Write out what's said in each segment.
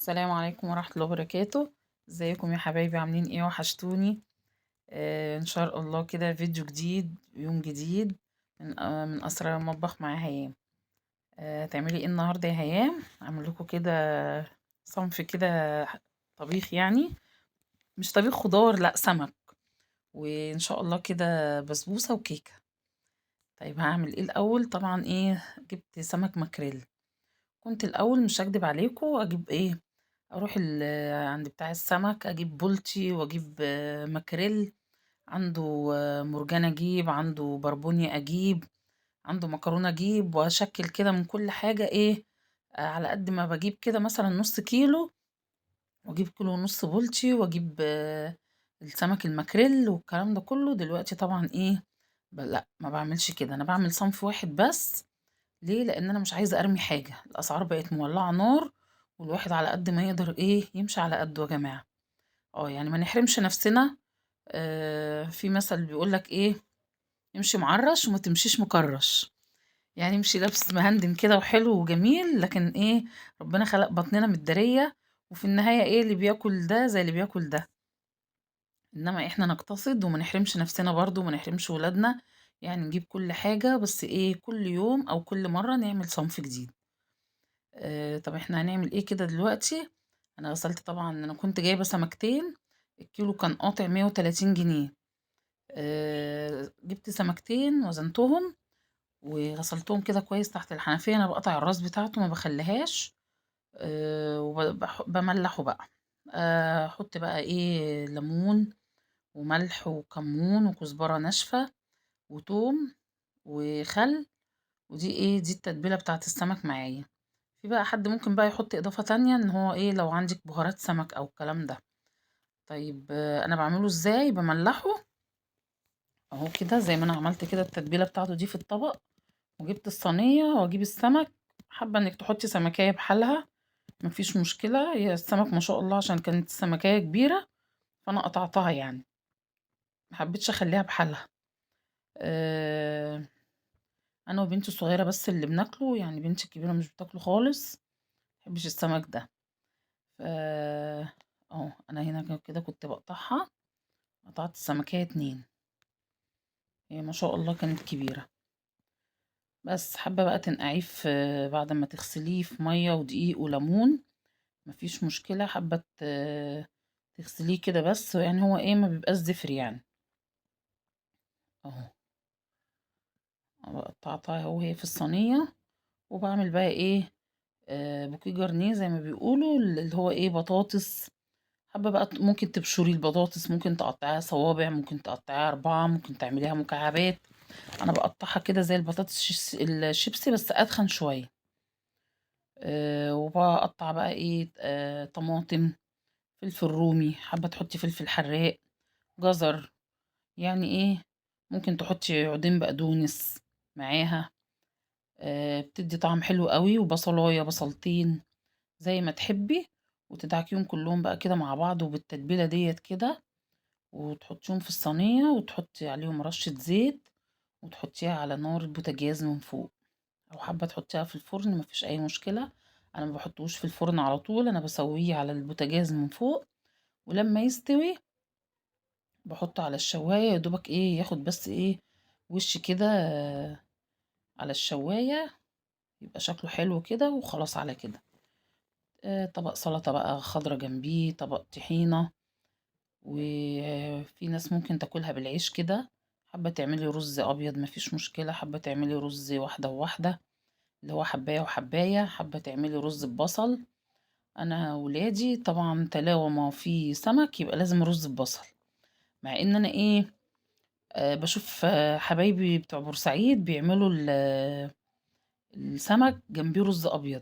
السلام عليكم ورحمة الله وبركاته. ازيكم يا حبايبي؟ عاملين ايه؟ وحشتوني. ان شاء الله كده فيديو جديد، يوم جديد من اسرار المطبخ مع هيام. هتعملي ايه النهارده يا هيام؟ اعمل لكم كده صنف كده طبيخ، يعني مش طبيخ خضار، لا سمك، وان شاء الله كده بسبوسة وكيكة. طيب هعمل ايه الاول؟ طبعا ايه، جبت سمك ماكريل. كنت الاول مش هكدب عليكم، اجيب ايه، اروح عند بتاع السمك، اجيب بولتي واجيب ماكريل، عنده مرجان اجيب، عنده بربوني اجيب، عنده مكرونه اجيب، واشكل كده من كل حاجه ايه. على قد ما بجيب كده مثلا نص كيلو، واجيب كيلو ونص بولتي، واجيب السمك الماكريل والكلام ده كله. دلوقتي طبعا ايه، لا ما بعملش كده، انا بعمل صنف واحد بس. ليه؟ لان انا مش عايزه ارمي حاجه، الاسعار بقت مولعه نار، والواحد على قد ما يقدر ايه يمشي على قده يا جماعه. يعني ما نحرمش نفسنا. في مثل بيقولك ايه، امشي معرش وما تمشيش مكرش. يعني امشي لابس مهندم كده وحلو وجميل، لكن ايه، ربنا خلق بطننا متدارية، وفي النهاية ايه، اللي بياكل ده زي اللي بياكل ده. انما احنا نقتصد وما نحرمش نفسنا برضو وما نحرمش ولادنا. يعني نجيب كل حاجة، بس ايه، كل يوم او كل مرة نعمل صنف جديد. طب احنا هنعمل ايه كده دلوقتي؟ انا غسلت طبعا، انا كنت جايبة سمكتين، الكيلو كان قاطع 130 جنيه. جبت سمكتين وزنتهم وغسلتهم كده كويس تحت الحنفية. انا بقطع الراس بتاعته ما بخليهاش، وبملحه بقى. احط بقى ايه، ليمون وملح وكمون وكزبرة ناشفة وتوم وخل. ودي ايه، دي التتبيلة بتاعت السمك معايا. في بقى حد ممكن بقى يحط اضافة تانية، ان هو ايه، لو عندك بهارات سمك او الكلام ده. طيب انا بعمله ازاي؟ بملحه اهو كده زي ما انا عملت كده، التتبيلة بتاعته دي في الطبق، وجبت الصينية واجيب السمك. حابة انك تحطي سمكية بحالها، مفيش مشكلة. هي السمك ما شاء الله عشان كانت السمكية كبيرة، فانا قطعتها يعني، محبتش اخليها بحالها. أه انا وبنتي الصغيرة بس اللي بناكله، يعني بنتي الكبيرة مش بتاكله خالص، مبحبش السمك ده. ف انا هنا كده كنت بقطعها، قطعت السمكية 2. هي ما شاء الله كانت كبيرة. بس حابة بقى تنقعيه في، بعد ما تغسليه في مية ودقيق وليمون، مفيش مشكلة. حابة تغسليه كده بس، يعني هو ايه، ما بيبقاش زفر يعني. اهو قطعتها اهو هي في الصينية. وبعمل بقى ايه، بوكيه جرنيه زي ما بيقولوا، اللي هو ايه، بطاطس. حابة بقى ممكن تبشري البطاطس، ممكن تقطعيها صوابع، ممكن تقطعيها 4، ممكن تعمليها مكعبات. انا بقطعها كده زي البطاطس الشيبسي، بس اتخن شوية. وبقطع بقى ايه، طماطم، فلفل رومي، حابة تحطي فلفل حراق، جزر، يعني ايه، ممكن تحطي عودين بقدونس معاها. بتدي طعم حلو قوي، وبصلاية، بصلتين، زي ما تحبي. وتدعكيهم كلهم بقى كده مع بعض وبالتتبيلة ديت كده، وتحطيهم في الصينية، وتحطي عليهم رشة زيت، وتحطيها على نار البوتاجاز من فوق. او حابة تحطيها في الفرن، مفيش اي مشكلة. انا ما بحطوش في الفرن على طول، انا بسويه على البوتاجاز من فوق، ولما يستوي بحطه على الشواية، يا دوبك ايه، ياخد بس ايه، وش كده على الشواية، يبقى شكله حلو كده، وخلاص على كده. طبق سلطة بقى خضرة جنبيه، طبق طحينة. وفي ناس ممكن تاكلها بالعيش كده. حابة تعملي رز أبيض مفيش مشكلة، حابة تعملي رز واحدة وواحدة، اللي هو حباية وحباية، حابة تعملي رز ببصل. أنا ولادي طبعا طالما في سمك يبقى لازم رز ببصل. مع إن أنا إيه، بشوف حبايبي بتوع بورسعيد بيعملوا السمك جنبيه رز أبيض.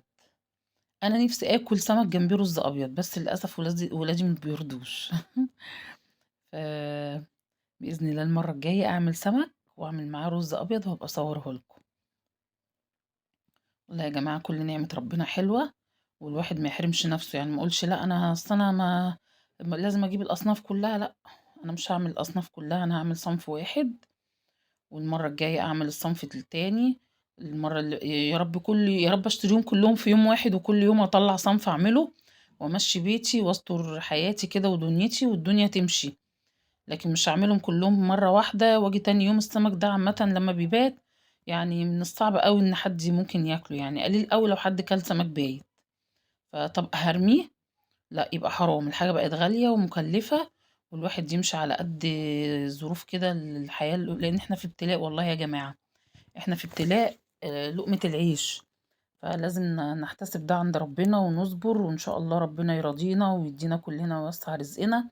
أنا نفسي آكل سمك جنبيه رز أبيض، بس للأسف ولادي ما بيرضوش. ف بإذن الله المرة الجاية أعمل سمك وأعمل معاه رز أبيض، وهبقى أصوره لكم. والله يا جماعة كل نعمة ربنا حلوة، والواحد ما يحرمش نفسه. يعني ما اقولش لا أنا أصل أنا لازم أجيب الأصناف كلها، لا، أنا مش هعمل الأصناف كلها، أنا هعمل صنف واحد، والمرة الجاية أعمل الصنف التاني. المرة اللي يا رب اشتريهم كلهم في يوم واحد، وكل يوم اطلع صنف اعمله، وامشي بيتي واستر حياتي كده ودنيتي والدنيا تمشي. لكن مش هعملهم كلهم مرة واحدة واجي تاني يوم. السمك ده عامة لما بيبات يعني من الصعب قوي ان حد ممكن ياكله، يعني قليل قوي لو حد كل سمك بايت. فطب هرميه؟ لا، يبقى حرام. الحاجة بقت غالية ومكلفة، والواحد يمشي على قد ظروف كده الحياة، لان احنا في ابتلاء والله يا جماعة. احنا في ابتلاء، لقمة العيش. فلازم نحتسب ده عند ربنا ونصبر، وإن شاء الله ربنا يرضينا ويدينا كلنا ويوسع رزقنا.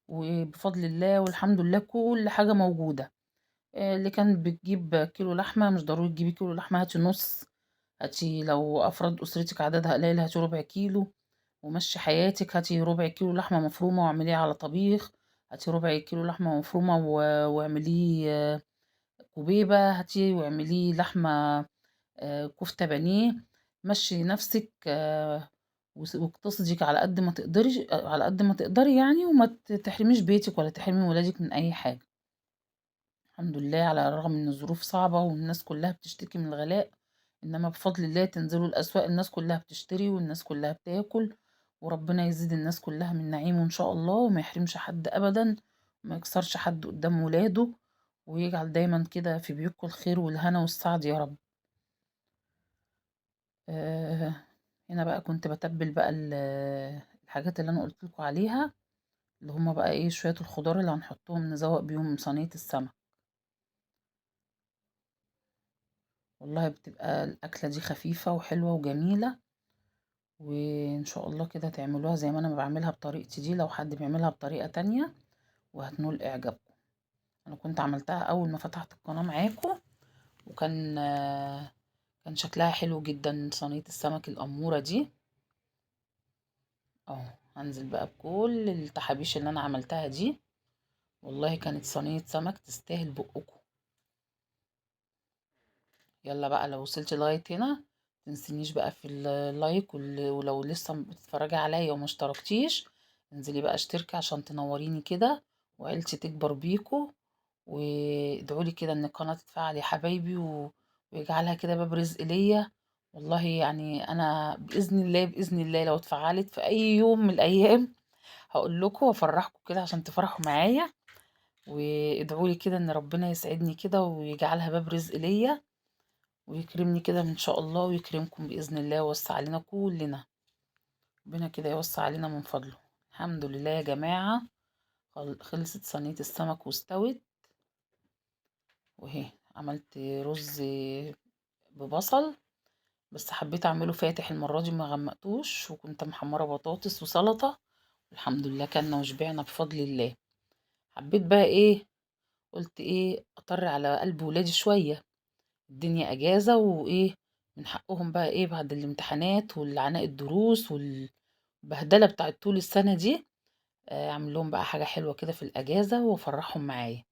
وبفضل الله والحمد لله كل حاجة موجودة. اللي كانت بتجيب كيلو لحمة مش ضروري تجيبي كيلو لحمة، هاتي نص. هاتي لو أفراد أسرتك عددها قليل هاتي ربع كيلو. ومشي حياتك، هاتي ربع كيلو لحمة مفرومة واعمليه على طبيخ. هاتي ربع كيلو لحمة مفرومة واعمليه كوبيبة. هاتي واعمليه لحمة كفتة بانيه. مشي نفسك، واقتصدي على قد ما تقدري، على قد ما تقدري يعني، وما تحرميش بيتك ولا تحرمي ولادك من اي حاجة. الحمد لله، على الرغم ان الظروف صعبة والناس كلها بتشتكي من الغلاء، انما بفضل الله تنزلوا الاسواق الناس كلها بتشتري والناس كلها بتاكل. وربنا يزيد الناس كلها من نعيمه ان شاء الله، وما يحرمش حد ابدا، وما يكسرش حد قدام ولاده، ويجعل دايما كده في بيوتكم الخير والهنا والسعد يا رب. آه، هنا بقى كنت بتبل بقى الحاجات اللي انا قلت لكم عليها، اللي هما بقى ايه شوية الخضار اللي هنحطهم نزوق بيهم صينية السمك. والله بتبقى الأكلة دي خفيفة وحلوة وجميلة، وإن شاء الله كده تعملوها زي ما أنا بعملها بطريقتي دي، لو حد بيعملها بطريقة تانية وهتنول إعجابكم. أنا كنت عملتها أول ما فتحت القناة معاكم، وكان كان شكلها حلو جدا صينية السمك الأمورة دي. اهو هنزل بقى بكل التحابيش اللي أنا عملتها دي. والله كانت صينية سمك تستاهل بقكم. يلا بقى، لو وصلت لغاية هنا متنسينيش بقى في اللايك، ولو لسه بتتفرجي عليا وما اشتركتيش انزلي بقى اشتركي عشان تنوريني كده وعيلتي تكبر بيكو. وادعولي كده ان القناة تتفعل يا حبايبي، ويجعلها كده باب رزق ليا. والله يعني انا باذن الله باذن الله لو اتفعلت في اي يوم من الايام هقول لكم وافرحكم كده عشان تفرحوا معايا. وادعولي كده ان ربنا يسعدني كده ويجعلها باب رزق ليا، ويكرمني كده ان شاء الله ويكرمكم باذن الله ويوسع علينا كلنا. ربنا كده يوسع علينا من فضله. الحمد لله يا جماعه، خلصت صينيه السمك واستوت. وهي عملت رز ببصل، بس حبيت اعمله فاتح المره دي ما غمقتوش، وكنت محمره بطاطس وسلطه. الحمد لله كلنا وشبعنا بفضل الله. حبيت بقى ايه، قلت ايه اطر على قلب ولادي شويه، الدنيا اجازة وايه، من حقهم بقى ايه بعد الامتحانات والعناء الدروس والبهدلة بتاعت طول السنة دي، اعمل لهم بقى حاجة حلوة كده في الاجازة وافرحهم معايا.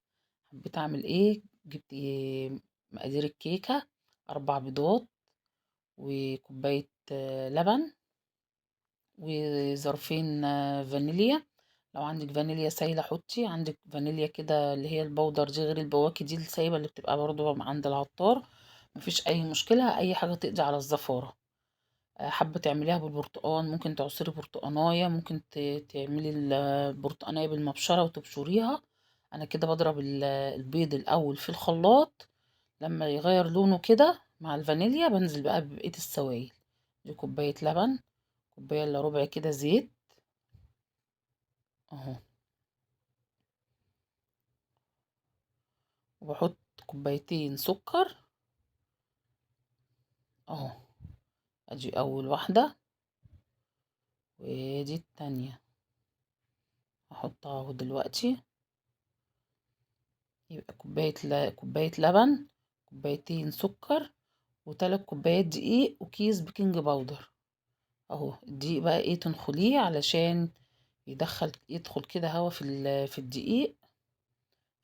حبيت اعمل ايه، جبت إيه مقادير الكيكة: 4 بيضات، وكوباية لبن، وظرفين فانيليا. لو عندك فانيليا سايلة حطي، عندك فانيليا كده اللي هي البودر دي غير البواكي دي السايبة اللي بتبقى برضو عند العطار، مفيش اي مشكلة، اي حاجة تقضي على الزفارة. حابة تعمليها بالبرتقال ممكن تعصري برتقاناية، ممكن تعملي البرتقانية بالمبشرة وتبشريها. انا كده بضرب البيض الاول في الخلاط، لما يغير لونه كده مع الفانيليا بنزل بقى ببقية السوائل. دي كوباية لبن، كوباية الا ربع كده زيت اهو، وبحط كوبايتين سكر اهو. ادي اول واحدة، ودي التانية هحطها اهو دلوقتي. يبقى كوباية لبن، كوبايتين سكر، و3 كوبايات دقيق، وكيس بيكنج باودر اهو. الدقيق بقى ايه تنخليه علشان يدخل كده هوا في الدقيق،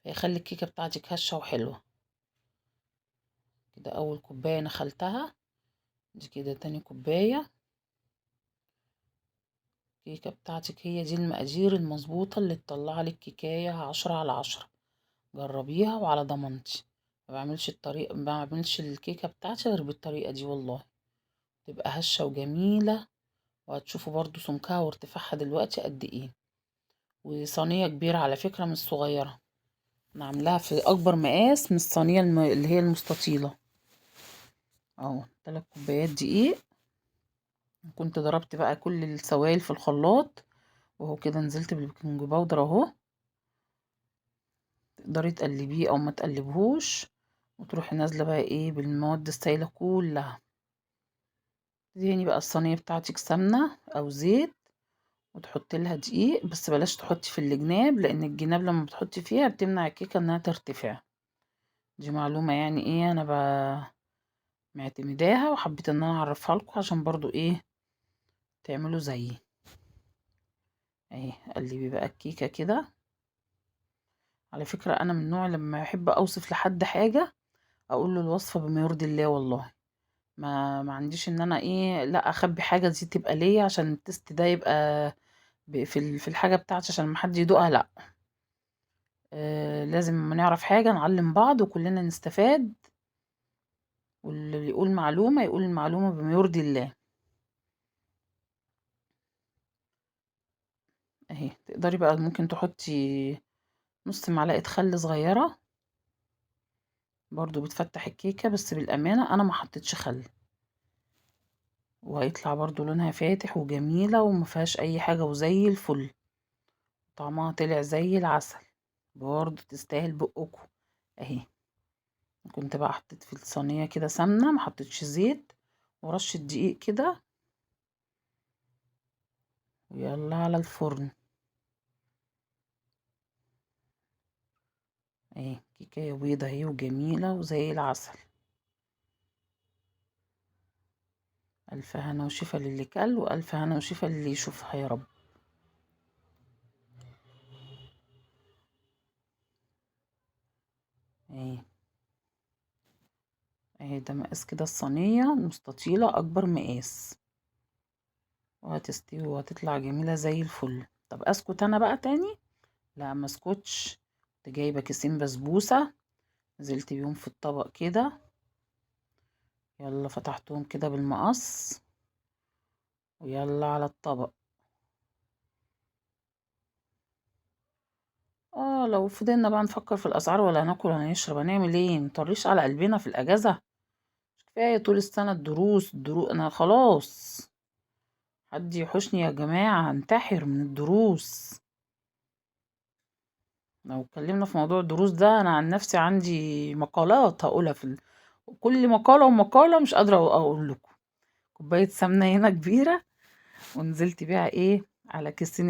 فيخلي الكيكة بتاعتك هشة وحلوة كده. اول كوباية نخلتها، دي كده تاني كوباية. الكيكة بتاعتك هي دي المقادير المظبوطة اللي تطلع لك كيكاية 10/10. جربيها وعلى ضمانتي. ما بعملش الكيكة بتاعتي غير بالطريقة دي والله، تبقى هشة وجميلة وهتشوفوا برضو سمكها وارتفاعها دلوقتي قد ايه. وصينية كبيرة على فكرة مش صغيرة، انا عاملاها في اكبر مقاس من الصينية اللي هي المستطيلة. اهو 3 كوبايات دقيق. كنت ضربت بقى كل السوائل في الخلاط، وهو كده نزلت بالبيكنج باودر اهو. تقدري تقلبيه او ما تقلبهوش، وتروحي نازله بقى ايه بالمواد السائله كلها. تدهني بقى الصينيه بتاعتك سمنه او زيت، وتحط لها دقيق، بس بلاش تحطي في الجناب، لان الجناب لما بتحطي فيها بتمنع الكيكه انها ترتفع. دي معلومه يعني ايه انا معتمداها، وحبيت ان انا اعرفها لكم عشان برضو ايه تعملوا زيي. اهي قلبي بقى الكيكه كده. على فكره انا من النوع لما احب اوصف لحد حاجه اقول له الوصفه بما يرضي الله والله. ما عنديش ان انا ايه لا اخبي حاجه دي تبقى ليا عشان التست ده يبقى في الحاجه بتاعتي عشان ما حد يدوقها، لا. لازم ما نعرف حاجه نعلم بعض وكلنا نستفاد، واللي يقول معلومه يقول المعلومه بما يرضي الله. اهي تقدري بقى ممكن تحطي نص معلقه خل صغيره، برضو بتفتح الكيكه، بس بالامانه انا ما حطيتش خل، وهيطلع برضو لونها فاتح وجميله وما فيهاش اي حاجه وزي الفل. طعمها طلع زي العسل، برضه تستاهل بقكم. اهي كنت بقى حطيت في الصينيه كده سمنه، ما حطيتش زيت، ورشه دقيق كده، ويلا على الفرن. اهي كيكه بيضه اهي وجميله وزي العسل. الف هنا وشفا للي كل، والف هنا وشفا للي يشوفها يا رب. اهي اهي ده مقاس كده الصينيه مستطيله اكبر مقاس، وهتستوي وهتطلع جميله زي الفل. طب اسكت انا بقى تاني؟ لا ما اسكتش. كنت جايبه كيسين بسبوسه، نزلت بيهم في الطبق كده، يلا فتحتهم كده بالمقص، ويلا على الطبق. لو فضلنا بقى نفكر في الاسعار ولا هناكل ولا هنشرب هنعمل ايه؟ مطريش على قلبنا في الاجازه. مش كفايه طول السنه الدروس انا خلاص. حد يحوشني يا جماعه، هنتحر من الدروس. لو اتكلمنا في موضوع الدروس ده انا عن نفسي عندي مقالات هقولها كل مقاله ومقاله مش قادره اقول لكم. كوبايه سمنه هنا كبيره، ونزلت بيها ايه على كيسين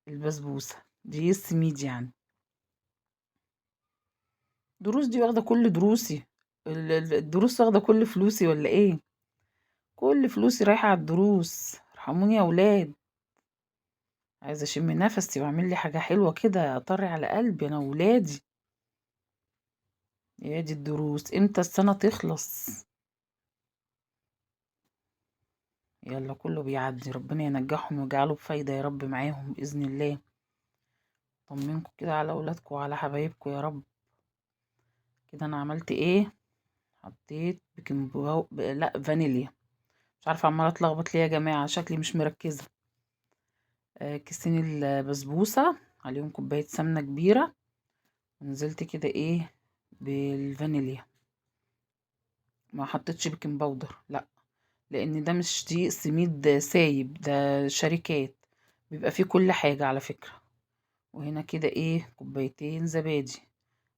البسبوسه دي السميد يعني. دروس دي واخده كل دروسي، الدروس واخده كل فلوسي ولا ايه؟ كل فلوسي رايحه على الدروس، ارحموني يا ولاد. عايزه اشم نفسي واعمل لي حاجه حلوه كده اطري على قلبي انا وولادي. يا دي الدروس امتى السنه تخلص؟ يلا كله بيعدي، ربنا ينجحهم ويجعله بفايده يا رب معاهم باذن الله. طمنكم كده على اولادكم وعلى حبايبكم يا رب. كده انا عملت ايه؟ حطيت لا فانيليا. مش عارفه عماله اتلخبط ليه يا جماعه، شكلي مش مركزه. كيسين البسبوسة عليهم كوباية سمنة كبيرة، ونزلت كده ايه بالفانيليا. ما حطيتش بيكنج باودر لا، لان ده مش دقيق سميد سايب، ده شركات بيبقى فيه كل حاجة على فكرة. وهنا كده ايه كوبايتين زبادي،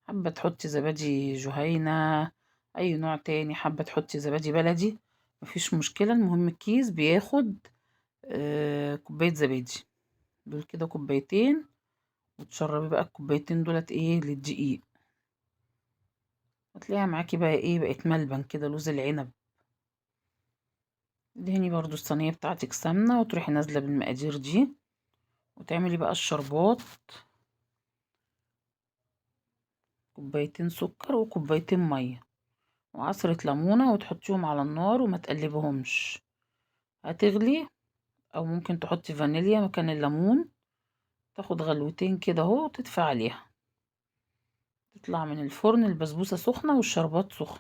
حابة تحطي زبادي جهينة اي نوع تاني، حابة تحطي زبادي بلدي مفيش مشكلة، المهم الكيس بياخد كوباية زبادي. دول كده كوبايتين، وتشربي بقى الكوبايتين دولت ايه للدقيق. هتلاقيها معاكي بقى ايه بقت ملبن كده لوز العنب. دهني برضو الصينية بتاعتك سمنة، وتروحي نازلة بالمقادير دي، وتعملي بقى الشربات. كوبايتين سكر وكوبايتين مية وعصرة ليمونة، وتحطيهم على النار وما تقلبهمش. هتغلي، او ممكن تحطي فانيليا مكان الليمون، تاخد غلوتين كده اهو وتدفع عليها. تطلع من الفرن البسبوسة سخنة والشربات سخن،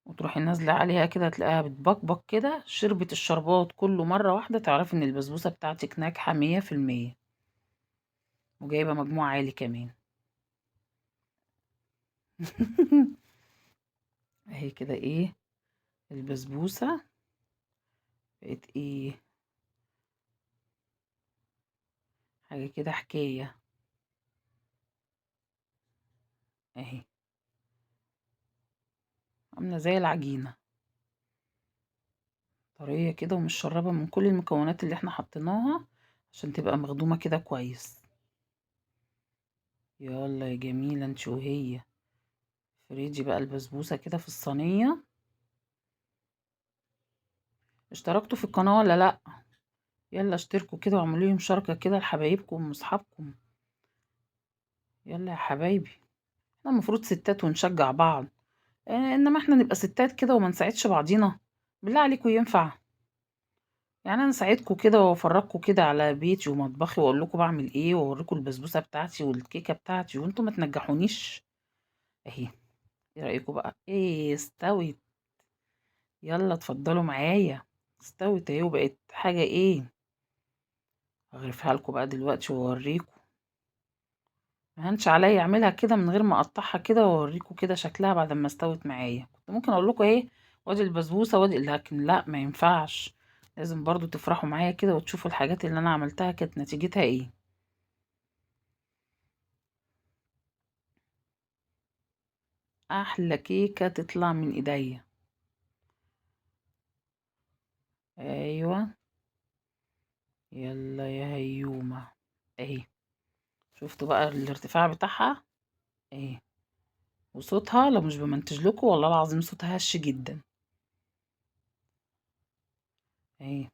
وتروحي نازلة عليها كده تلاقيها بتبقبق كده، شربت الشربات كله مرة واحدة، تعرفي ان البسبوسة بتاعتك ناجحة 100%، وجايبة مجموع عالي كمان. اهي كده ايه البسبوسة بقت ايه، حاجة كده حكاية اهي، عاملة زي العجينة، طرية كده ومتشربة من كل المكونات اللي احنا حطيناها عشان تبقى مخدومة كده كويس. يلا يا جميلة انت وهي، فريدي بقى البسبوسة كده في الصينية. اشتركتوا في القناة ولا لأ؟ يلا اشتركوا كده واعملوا لي مشاركة كده لحبايبكم واصحابكم. يلا يا حبايبي، احنا المفروض ستات ونشجع بعض، انما احنا نبقى ستات كده وما نساعدش بعضينا؟ بالله عليكم ينفع؟ يعني انا اساعدكم كده وافرجكم كده على بيتي ومطبخي واقول لكم بعمل ايه واوريكم البسبوسه بتاعتي والكيكه بتاعتي وانتم ما تنجحونيش؟ اهي، ايه رايكم بقى؟ ايه استوت؟ يلا اتفضلوا معايا، استوت اهي وبقت حاجه ايه. هغرفها لكم بقى دلوقتي واوريكم، ما هنش عليا اعملها كده من غير ما اقطعها كده واوريكم كده شكلها بعد ما استوت معايا. كنت ممكن اقول لكم ايه، وادي البسبوسه وادي، لكن لا ما ينفعش، لازم برضو تفرحوا معايا كده وتشوفوا الحاجات اللي انا عملتها كانت نتيجتها ايه. احلى كيكه تطلع من ايديا. ايوه، يلا يا هيومه، اهي، شفتوا بقى الارتفاع بتاعها اهي، وصوتها لو مش بمنتج لكم والله العظيم صوتها هش جدا اهي،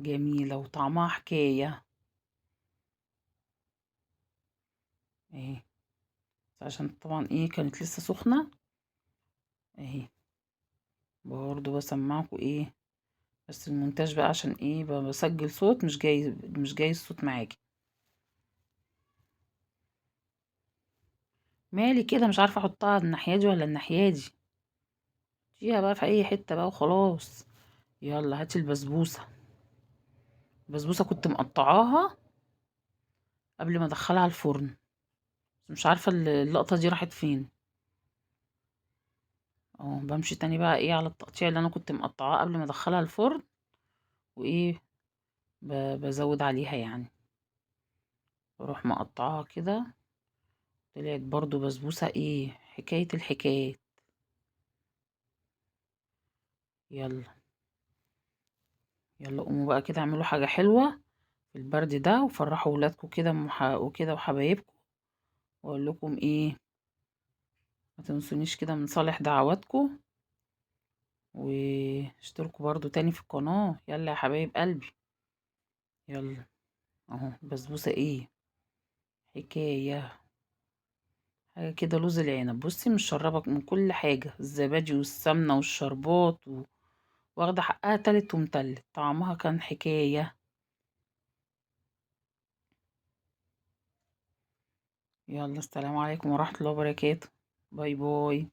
جميله وطعمها حكايه اهي، عشان طبعا ايه كانت لسه سخنه اهي. برضو بسمعكوا ايه، بس المونتاج بقى عشان ايه بسجل صوت مش جاي الصوت معاكي. مالي كده مش عارفه احطها الناحيه دي ولا الناحيه دي، فيها بقى في اي حته بقى وخلاص. يلا هاتي البسبوسه، البسبوسه كنت مقطعاها قبل ما ادخلها الفرن، بس مش عارفه اللقطه دي راحت فين. اه بمشي تاني بقى ايه على التقطيع اللي انا كنت مقطعاه قبل ما ادخلها الفرن، وايه بزود عليها يعني، بروح مقطعاها كده. طلعت برضو بسبوسه ايه حكايه الحكايات. يلا يلا قوموا بقى كده اعملوا حاجة حلوة في البرد ده وفرحوا ولادكم كده وكده وحبايبكم، واقول لكم ايه، ما تنسونيش كده من صالح دعواتكم، واشتركوا برضو تاني في القناة. يلا يا حبايب قلبي، يلا اهو بسبوسة ايه حكاية، حاجة كده لوز العنب، بصي مشربك من كل حاجة، الزبادي والسمنة والشربات واخدة حقها تالت ومتلت، طعمها كان حكاية. يلا السلام عليكم ورحمة الله وبركاته، باي باي.